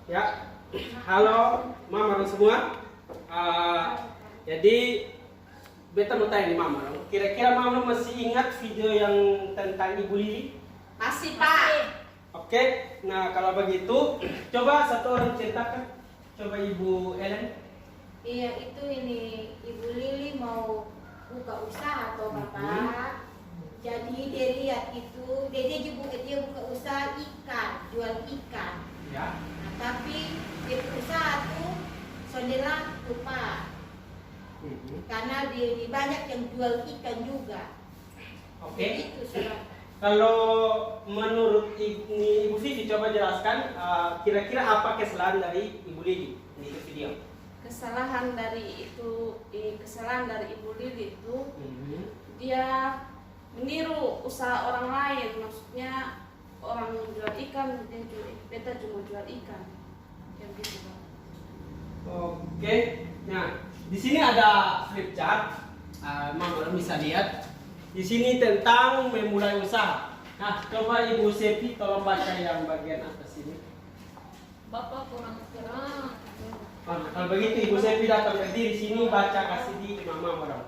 Ya, halo Mama semua. Jadi beta mau tanya nih Mama, kira-kira Mama masih ingat video yang tentang Ibu Lili? Masih, Pak. Oke, nah kalau begitu coba satu orang ceritakan. Coba Ibu Ellen. Iya, itu ini Ibu Lili mau buka usaha atau Bapak. Jadi dia lihat itu, dia buka usaha ikan, jual ikan. Ya. Nah, tapi dia usaha tuh sondela tuh Pak. Karena dia banyak yang jual ikan juga. Oke. Jadi itu sudah. Kalau menurut Ibu Vivi coba jelaskan kira-kira apa kesalahan dari Ibu Lili di video. Kesalahan dari Ibu Lili itu dia meniru usaha orang lain, maksudnya orang jual ikan beta cuma jual ikan yang gitu Pak. Oke, nah di sini ada flip chart, Mama bisa lihat. Di sini tentang memulai usaha. Nah, coba Ibu Sepi tolong baca yang bagian atas ini. Bapak kurang terang. Nah, kalau begitu Ibu Sepi datang ke di sini baca kasih di Mama orang.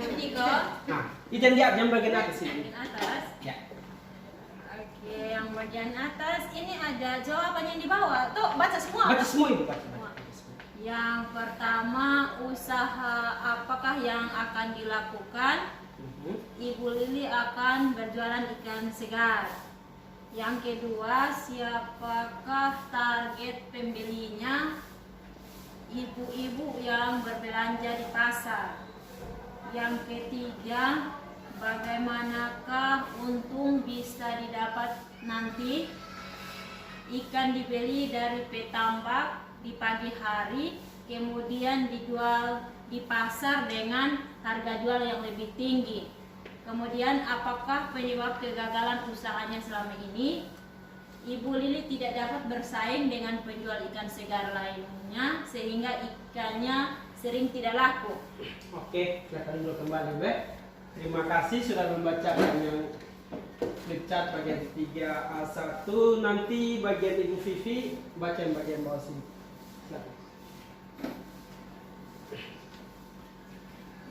Ini kok. Nah, itu yang bagian atas ini. Bagian atas. Ya. Oke, yang bagian atas ini ada jawabannya di bawah. Tuh baca semua. Baca semua Ibu baca. Yang pertama, usaha apakah yang akan dilakukan? Ibu Lili akan berjualan ikan segar. Yang kedua, siapakah target pembelinya? Ibu-ibu yang berbelanja di pasar. Yang ketiga, bagaimanakah untung bisa didapat nanti? Ikan dibeli dari petambak di pagi hari, kemudian dijual di pasar dengan harga jual yang lebih tinggi. Kemudian apakah penyebab kegagalan usahanya selama ini? Ibu Lili tidak dapat bersaing dengan penjual ikan segar lainnya sehingga ikannya sering tidak laku. Oke, silakan dulu kembali, Be. Terima kasih sudah membacakan yang flip chart bagian 3A1. Nanti bagian Ibu Vivi baca yang bagian bawah sini. Silakan.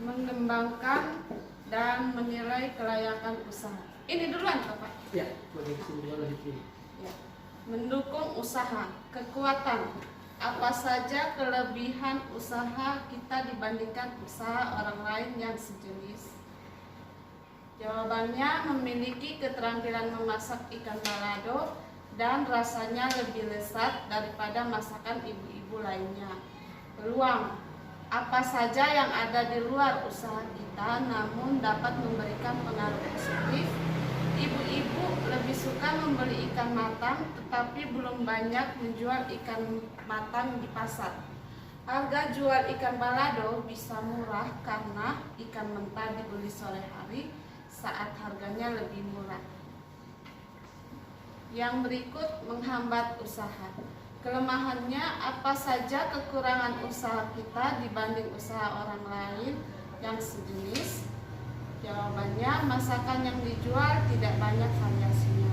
Mengembangkan dan menilai kelayakan usaha. Ini duluan Bapak. Ya, bagian sini dulu lagi. Ya. Mendukung usaha, kekuatan. Apa saja kelebihan usaha kita dibandingkan usaha orang lain yang sejenis? Jawabannya memiliki keterampilan memasak ikan balado dan rasanya lebih lezat daripada masakan ibu-ibu lainnya. Peluang. Apa saja yang ada di luar usaha kita namun dapat memberikan pengaruh positif. Ibu-ibu lebih suka membeli ikan matang tetapi belum banyak menjual ikan matang di pasar. Harga jual ikan balado bisa murah karena ikan mentah dibeli sore hari saat harganya lebih murah. Yang berikut menghambat usaha. Kelemahannya, apa saja kekurangan usaha kita dibanding usaha orang lain yang sejenis? Jawabannya, masakan yang dijual tidak banyak variasinya.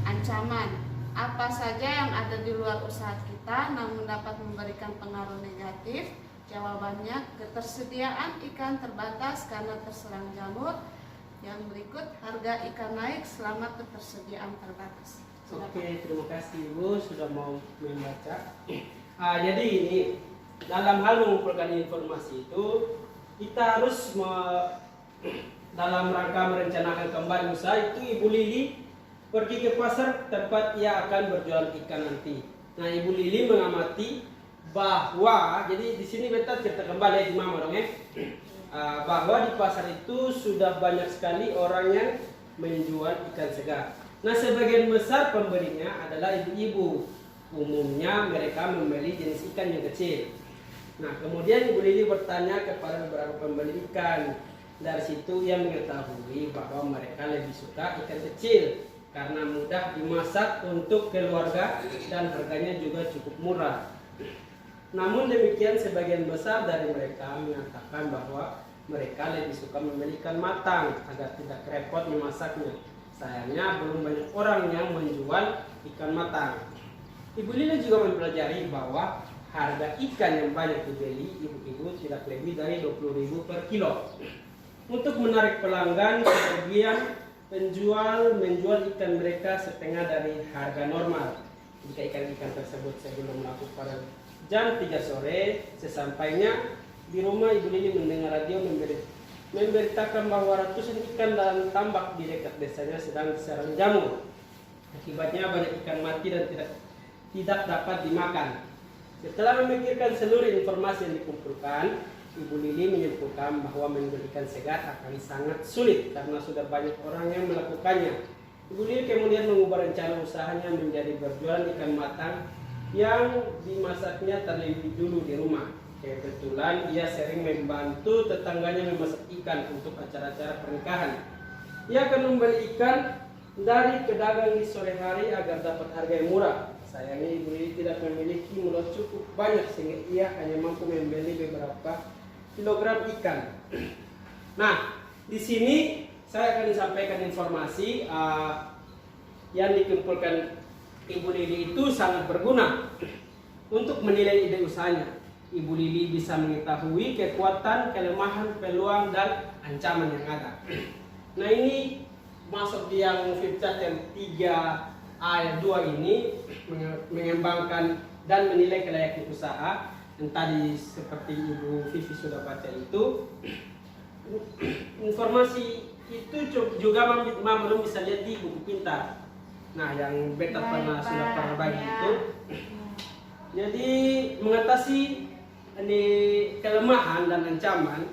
Ancaman, apa saja yang ada di luar usaha kita namun dapat memberikan pengaruh negatif? Jawabannya, ketersediaan ikan terbatas karena terserang jamur. Yang berikut, harga ikan naik selama ketersediaan terbatas. Oke, terima kasih Ibu sudah mau membaca. Jadi ini dalam hal mengumpulkan informasi itu kita harus dalam rangka merencanakan kembali usaha itu Ibu Lili pergi ke pasar tempat ia akan berjualan ikan nanti. Nah, Ibu Lili mengamati bahwa jadi di sini beta cerita kembali di Mama dong ya. Bahwa di pasar itu sudah banyak sekali orang yang menjual ikan segar. Nah, sebagian besar pembelinya adalah ibu-ibu. Umumnya mereka membeli jenis ikan yang kecil. Nah, kemudian Ibu Lili bertanya kepada beberapa pembeli ikan. Dari situ ia mengetahui bahwa mereka lebih suka ikan kecil karena mudah dimasak untuk keluarga dan harganya juga cukup murah. Namun demikian sebagian besar dari mereka mengatakan bahwa mereka lebih suka membeli ikan matang agar tidak repot memasaknya. Sayangnya belum banyak orang yang menjual ikan matang. Ibu Lili juga mempelajari bahwa harga ikan yang banyak dibeli ibu-ibu tidak lebih dari 20.000 per kilo. Untuk menarik pelanggan, sebagian penjual menjual ikan mereka setengah dari harga normal. Jika ikan-ikan tersebut sebelum melakukan jam 3 sore, sesampainya di rumah Ibu Lili mendengar radio memberitakan bahwa ratusan ikan dalam tambak di dekat desanya sedang diserang jamur. Akibatnya banyak ikan mati dan tidak dapat dimakan. Setelah memikirkan seluruh informasi yang dikumpulkan, Ibu Lili menyimpulkan bahwa menjual ikan segar akan sangat sulit karena sudah banyak orang yang melakukannya. Ibu Lili kemudian mengubah rencana usahanya menjadi berjualan ikan matang yang dimasaknya terlebih dulu di rumah. Kebetulan ia sering membantu tetangganya memasak ikan untuk acara-acara pernikahan. Ia akan membeli ikan dari pedagang di sore hari agar dapat harga yang murah. Sayangnya Ibu Lili tidak memiliki mulut cukup banyak sehingga ia hanya mampu membeli beberapa kilogram ikan. Nah, di sini saya akan sampaikan informasi yang dikumpulkan Ibu Lili itu sangat berguna untuk menilai ide usahanya. Ibu Lili bisa mengetahui kekuatan, kelemahan, peluang, dan ancaman yang ada. Nah, ini masuk di yang flip chart yang 3 ayat 2 ini, mengembangkan dan menilai kelayakan usaha. Yang tadi seperti Ibu Vivi sudah baca itu, informasi itu juga belum bisa lihat di buku pintar. Nah, yang beta sudah pernah bagi itu. Jadi mengatasi ini kelemahan dan ancaman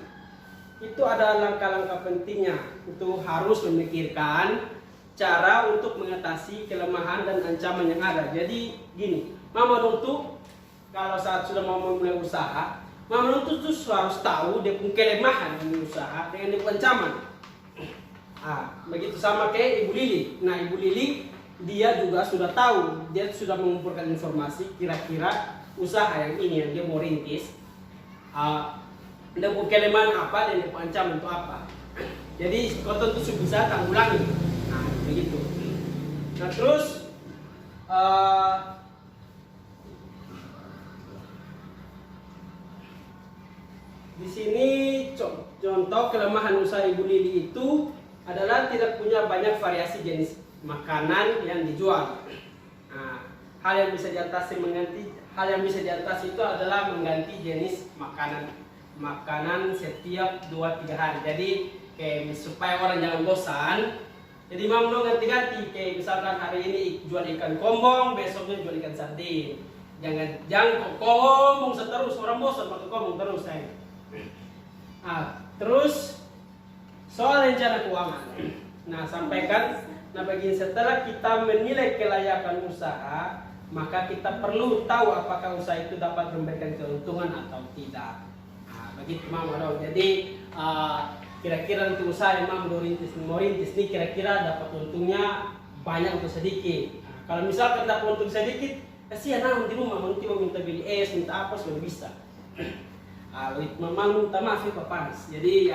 itu ada langkah-langkah pentingnya. Itu harus memikirkan cara untuk mengatasi kelemahan dan ancaman yang ada. Jadi gini, Mama dong tuh kalau saat sudah mau memulai usaha, Mama dong tuh harus tahu dia punya kelemahan di usaha dengan dia punya ancaman. Begitu sama kayak Ibu Lili. Nah, Ibu Lili dia juga sudah tahu, dia sudah mengumpulkan informasi kira-kira usaha yang ini yang dia mau rintis, dia punya kelemahan apa dan dia punya ancaman itu apa. Jadi kau tentu bisa tanggulangi. Nah, begitu. Nah, terus di sini contoh kelemahan usaha Ibu Lili itu adalah tidak punya banyak variasi jenis makanan yang dijual. Nah, hal yang bisa diatasi itu adalah mengganti jenis makanan setiap 2-3 hari. Jadi supaya orang jangan bosan, jadi Mam dong ganti-ganti. Kayak misalkan hari ini jual ikan kombong, besoknya jual ikan sardin. Jangan kombong terus, orang bosan makan kombong terus. Terus soal rencana keuangan. Nah, bagian setelah kita menilai kelayakan usaha, maka kita perlu tahu apakah usaha itu dapat memberikan keuntungan atau tidak. Begitu Mama dong. Jadi kira-kira untuk usaha yang Mama mau rintis ini kira-kira dapat untungnya banyak atau sedikit. Kalau misalkan dapat untung sedikit, kasihan di rumah nanti mau minta beli es, minta apa sudah bisa. Memang minta maaf ya Pak Panas. Jadi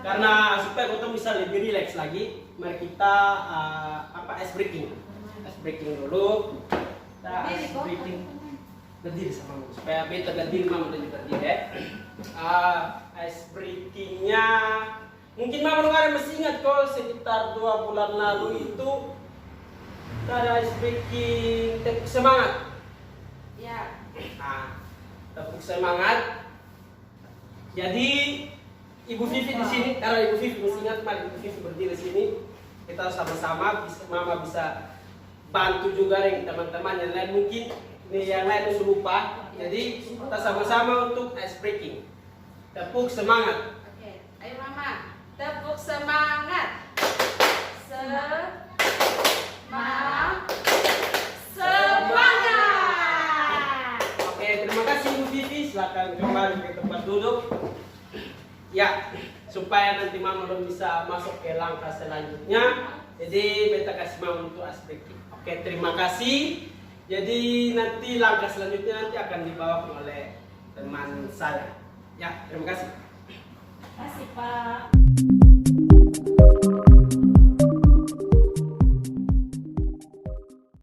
karena supaya kita bisa lebih rileks lagi, mari kita ice breaking dulu. Kita ice breaking berdiri sama Mama supaya beta berdiri, Mama dan juga berdiri ya. Ice breakingnya mungkin Mama masih ingat kalau sekitar 2 bulan lalu itu ada ice breaking tepuk semangat. Ya. Tepuk semangat. Jadi Ibu Vivi di sini, karena Ibu Vivi masih ingat, mari Ibu Vivi berdiri di sini. Kita sama-sama, Mama bisa bantu juga dengan teman-teman yang lain mungkin. Yang lain itu lupa. Jadi kita sama-sama untuk ice breaking. Tepuk semangat. Oke, ayo Mama, tepuk semangat. Semangat. Oke, terima kasih Ibu Vivi. Silakan kembali ke tempat duduk. Ya, supaya nanti Mama belum bisa masuk ke langkah selanjutnya. Jadi beta kasih Mama untuk ice breaking. Oke, terima kasih. Jadi nanti langkah selanjutnya nanti akan dibawa oleh teman saya. Ya, terima kasih. Terima kasih Pak.